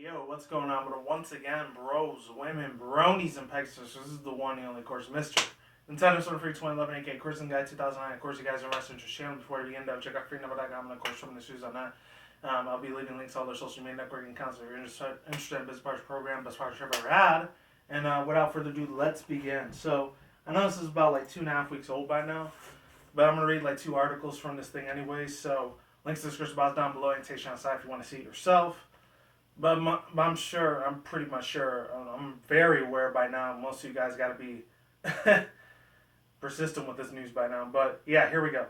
Yo, what's going on? But once again, bros, women, bronies, and pegasisters. This is the one and only, of course, Mr. Nintendo Sort of Free 2011 AK Coursing Guide 2009. Of course, you guys are wrestling your channel before you begin. Check out freenumber.com and, of course, some of the issues on that. I'll be leaving links to all their social media networking accounts if you're interested in business partner program, best partnership I've ever had. And without further ado, let's begin. So, I know this is about like 2.5 weeks old by now, but I'm going to read like 2 articles from this thing anyway. So, links to the description box down below. Annotation on the side if you want to see it yourself. But I'm pretty much sure, I'm very aware by now, most of you guys got to be persistent with this news by now. But yeah, here we go.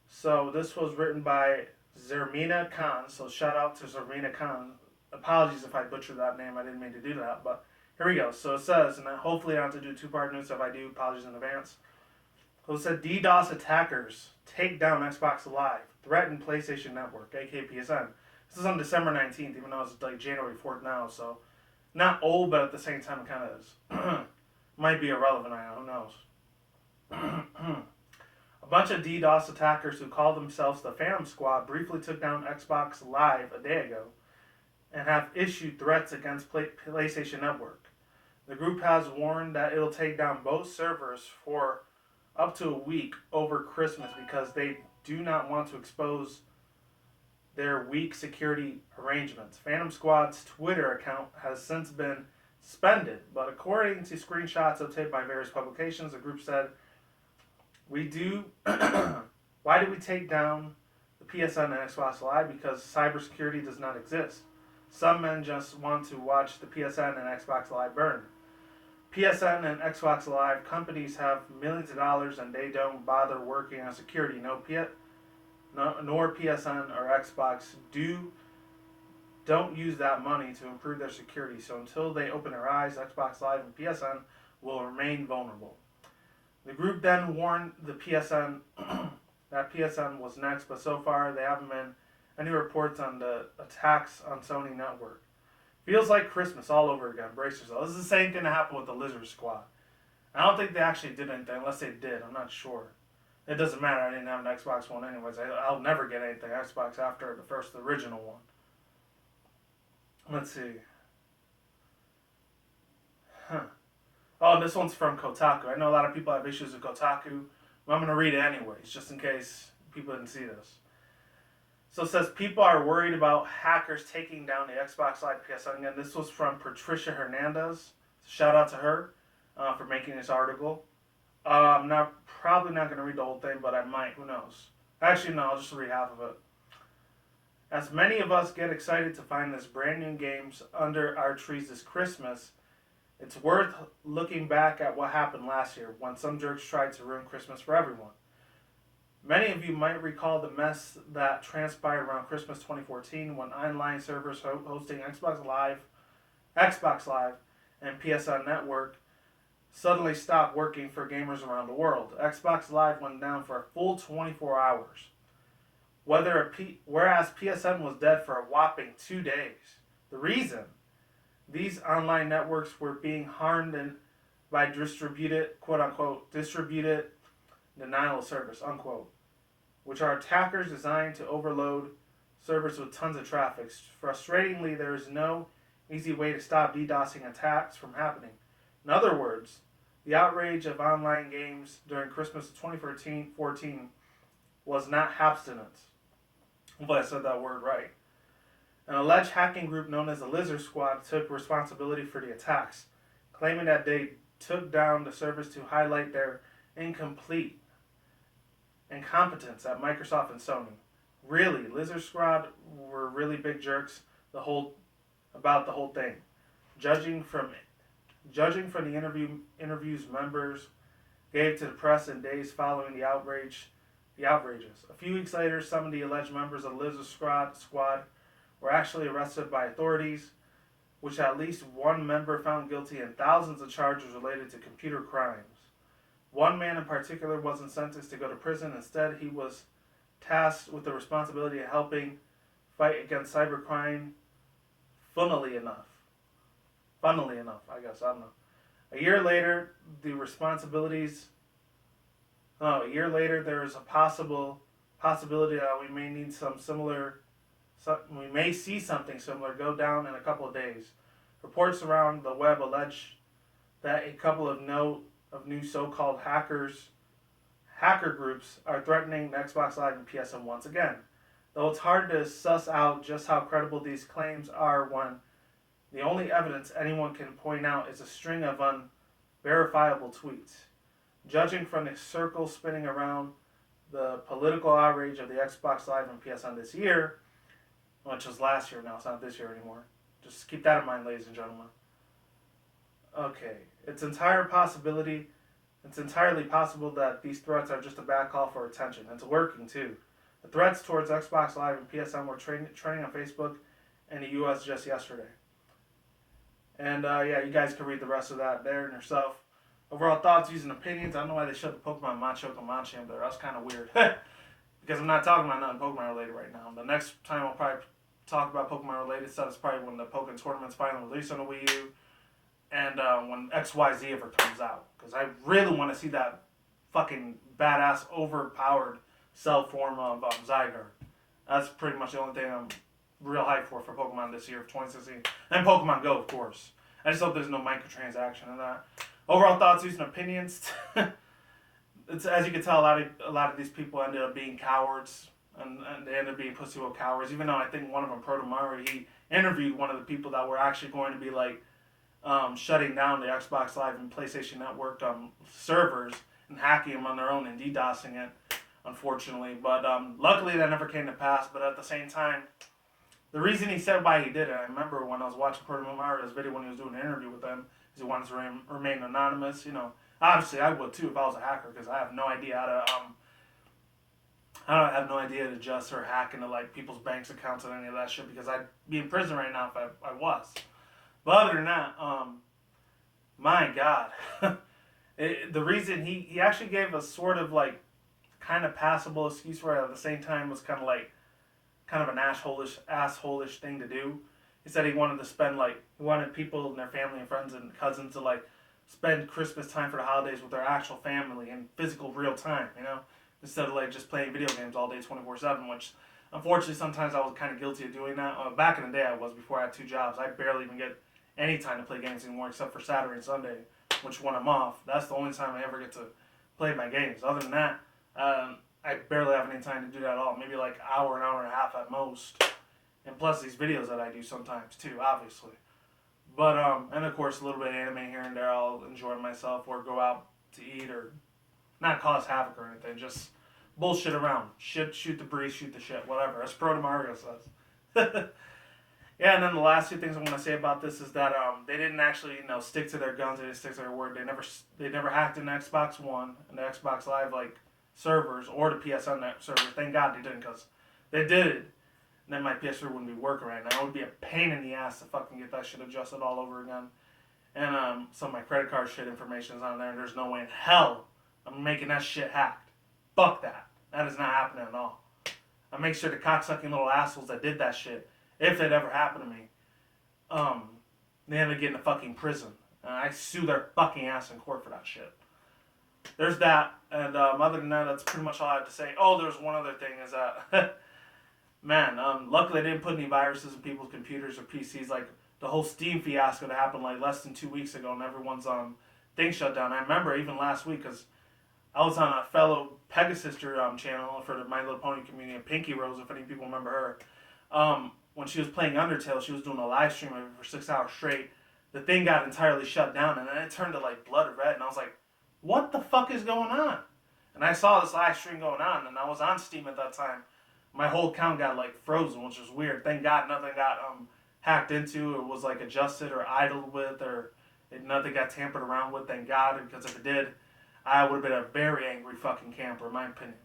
So this was written by Zermina Khan. So shout out to Zermina Khan. Apologies if I butchered that name. I didn't mean to do that. But here we go. So it says, and hopefully I don't have to do 2-part news. If I do, apologies in advance. So it said DDoS attackers take down Xbox Live, threaten PlayStation Network, aka PSN. This is on December 19th, even though it's like January 4th now, so not old, but at the same time it kind of is. Might be irrelevant, I know, who knows. A bunch of DDoS attackers who call themselves the Phanthom Squad briefly took down Xbox Live a day ago and have issued threats against PlayStation Network. The group has warned that it'll take down both servers for up to a week over Christmas because they do not want to expose their weak security arrangements. Phanthom Squad's Twitter account has since been suspended, but according to screenshots obtained by various publications, the group said, why did we take down the PSN and Xbox Live? Because cybersecurity does not exist. Some men just want to watch the PSN and Xbox Live burn. PSN and Xbox Live companies have millions of dollars and they don't bother working on security. Nor PSN or Xbox don't use that money to improve their security. So until they open their eyes, Xbox Live and PSN will remain vulnerable. The group then warned the PSN that PSN was next, but so far there haven't been any reports on the attacks on Sony Network. Feels like Christmas all over again. Brace yourself. This is the same thing that happened with the Lizard Squad. I don't think they actually did anything, unless they did. I'm not sure. It doesn't matter. I didn't have an Xbox One anyways. I'll never get anything Xbox after the original one. Let's see. Oh, this one's from Kotaku. I know a lot of people have issues with Kotaku, but I'm going to read it anyways, just in case people didn't see this. So it says, people are worried about hackers taking down the Xbox Live PSN. Again, this was from Patricia Hernandez. Shout out to her for making this article. I'm probably not going to read the whole thing, but I might. Who knows? Actually, no, I'll just read half of it. As many of us get excited to find this brand new games under our trees this Christmas, it's worth looking back at what happened last year when some jerks tried to ruin Christmas for everyone. Many of you might recall the mess that transpired around Christmas 2014 when online servers hosting Xbox Live, and PSN Network suddenly stopped working for gamers around the world. Xbox Live went down for a full 24 hours, whereas PSN was dead for a whopping 2 days. The reason? These online networks were being harmed by distributed, quote-unquote, distributed denial of service, unquote, which are attackers designed to overload servers with tons of traffic. Frustratingly, there is no easy way to stop DDoSing attacks from happening. In other words, the outrage of online games during Christmas of 2014 was not abstinence. Hopefully I said that word right. An alleged hacking group known as the Lizard Squad took responsibility for the attacks, claiming that they took down the servers to highlight their incompetence at Microsoft and Sony. Really, Lizard Squad were really big jerks about the whole thing. Judging from the interviews members gave to the press in days following the outrages. A few weeks later, some of the alleged members of the Lizard Squad were actually arrested by authorities, which at least one member found guilty and thousands of charges related to computer crimes. One man in particular wasn't sentenced to go to prison. Instead, he was tasked with the responsibility of helping fight against cybercrime. Funnily enough, I guess, I don't know. A year later, there is a possibility that we may need some similar we may see something similar go down in a couple of days. Reports around the web allege that a couple of new so-called hacker groups are threatening the Xbox Live and PSN once again. Though it's hard to suss out just how credible these claims are when the only evidence anyone can point out is a string of unverifiable tweets. Judging from the circle spinning around the political outrage of the Xbox Live and PSN this year, which was last year now, it's not this year anymore. Just keep that in mind, ladies and gentlemen. Okay, it's entirely possible that these threats are just a bad call for attention. It's working too. The threats towards Xbox Live and PSN were trending on Facebook and the US just yesterday. And yeah, you guys can read the rest of that there and yourself. Overall thoughts, views, and opinions. I don't know why they shut the Pokemon Machamp there. That's kind of weird. Because I'm not talking about nothing Pokemon related right now. The next time I'll probably talk about Pokemon related stuff is probably when the Pokemon tournament's finally released on the Wii U. And when XYZ ever comes out. Because I really want to see that fucking badass, overpowered cell form of Zygarde. That's pretty much the only thing I'm real hyped for Pokemon this year of 2016. And Pokemon Go, of course. I just hope there's no microtransaction in that. Overall thoughts, views, and opinions. It's, as you can tell, a lot of these people ended up being cowards. And they ended up being pussy-will cowards. Even though I think one of them, Protomari, he interviewed one of the people that were actually going to be like, shutting down the Xbox Live and PlayStation Network servers and hacking them on their own and DDoSing it, unfortunately. But luckily that never came to pass. But at the same time, the reason he said why he did it, I remember when I was watching Protomari's video when he was doing an interview with them, is he wanted to remain anonymous. You know, obviously I would too if I was a hacker, because I have no idea how to I have no idea to adjust or hack into like people's banks accounts and any of that shit, because I'd be in prison right now if I was. But other than that, my God, the reason he actually gave a sort of like kind of passable excuse for it, at the same time was kind of an assholish thing to do. He said he wanted to spend he wanted people and their family and friends and cousins to like spend Christmas time for the holidays with their actual family in physical real time, you know, instead of like just playing video games all day 24/7, which unfortunately sometimes I was kind of guilty of doing that. Back in the day I was, before I had 2 jobs. I barely even get any time to play games anymore except for Saturday and Sunday, which when I'm off, that's the only time I ever get to play my games. Other than that, I barely have any time to do that at all. Maybe like an hour and a half at most. And plus these videos that I do sometimes too, obviously. But, and of course a little bit of anime here and there. I'll enjoy myself or go out to eat or not cause havoc or anything. Just bullshit around. Shoot the breeze, shoot the shit, whatever. As Proto Mario says. Yeah, and then the last 2 things I want to say about this is that they didn't actually, stick to their guns. They didn't stick to their word. They never hacked an Xbox One and the Xbox Live servers or the PSN server. Thank God they didn't, because they did it. And then my PS3 wouldn't be working right now. It would be a pain in the ass to fucking get that shit adjusted all over again. And some of my credit card shit information is on there, and there's no way in hell I'm making that shit hacked. Fuck that. That is not happening at all. I make sure the cocksucking little assholes that did that shit, if it ever happened to me, they end up getting to fucking prison. And I sue their fucking ass in court for that shit. There's that. And other than that, that's pretty much all I have to say. Oh, there's one other thing is that, man, luckily they didn't put any viruses in people's computers or PCs. Like the whole Steam fiasco that happened like less than 2 weeks ago, and everyone's thing shut down. I remember even last week, because I was on a fellow Pegasister channel for the My Little Pony community, Pinky Rose, if any people remember her. When she was playing Undertale, she was doing a live stream of it for 6 hours straight. The thing got entirely shut down, and then it turned to like blood red, and I was like, what the fuck is going on? And I saw this live stream going on, and I was on Steam at that time. My whole account got like frozen, which was weird. Thank God nothing got hacked into, or was like adjusted or idled with, or nothing got tampered around with, thank God, because if it did, I would have been a very angry fucking camper, in my opinion.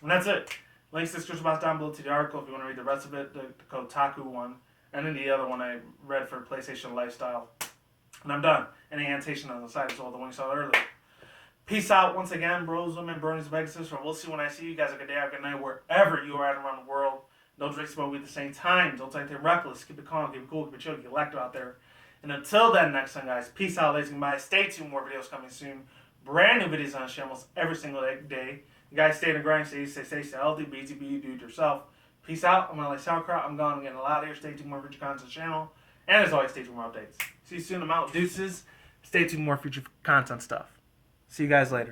And that's it. Links to the description box down below to the article if you want to read the rest of it, the Kotaku one, and then the other one I read for PlayStation Lifestyle. And I'm done. Any annotation on the side is all the one you saw earlier. Peace out once again, bros, women, bronies, pegasisters. We'll see when I see you guys. Have a good day, have a good night, wherever you are at around the world. Don't drink, smoke weed at the same time. Don't take anything reckless. Keep it calm, keep it cool, keep it chill, keep it electro out there. And until then, next time, guys, peace out, ladies and gentlemen. Stay tuned, more videos coming soon. Brand new videos on the channel every single day. You guys stay in the grind, stay safe, stay healthy, be easy, be you, do it yourself. Peace out. I'm Lolz Sauerkraut. I'm gone. I'm getting a lot here. Stay tuned for more future content channel. And as always, stay tuned for more updates. See you soon. I'm out. Deuces. Stay tuned for more future content stuff. See you guys later.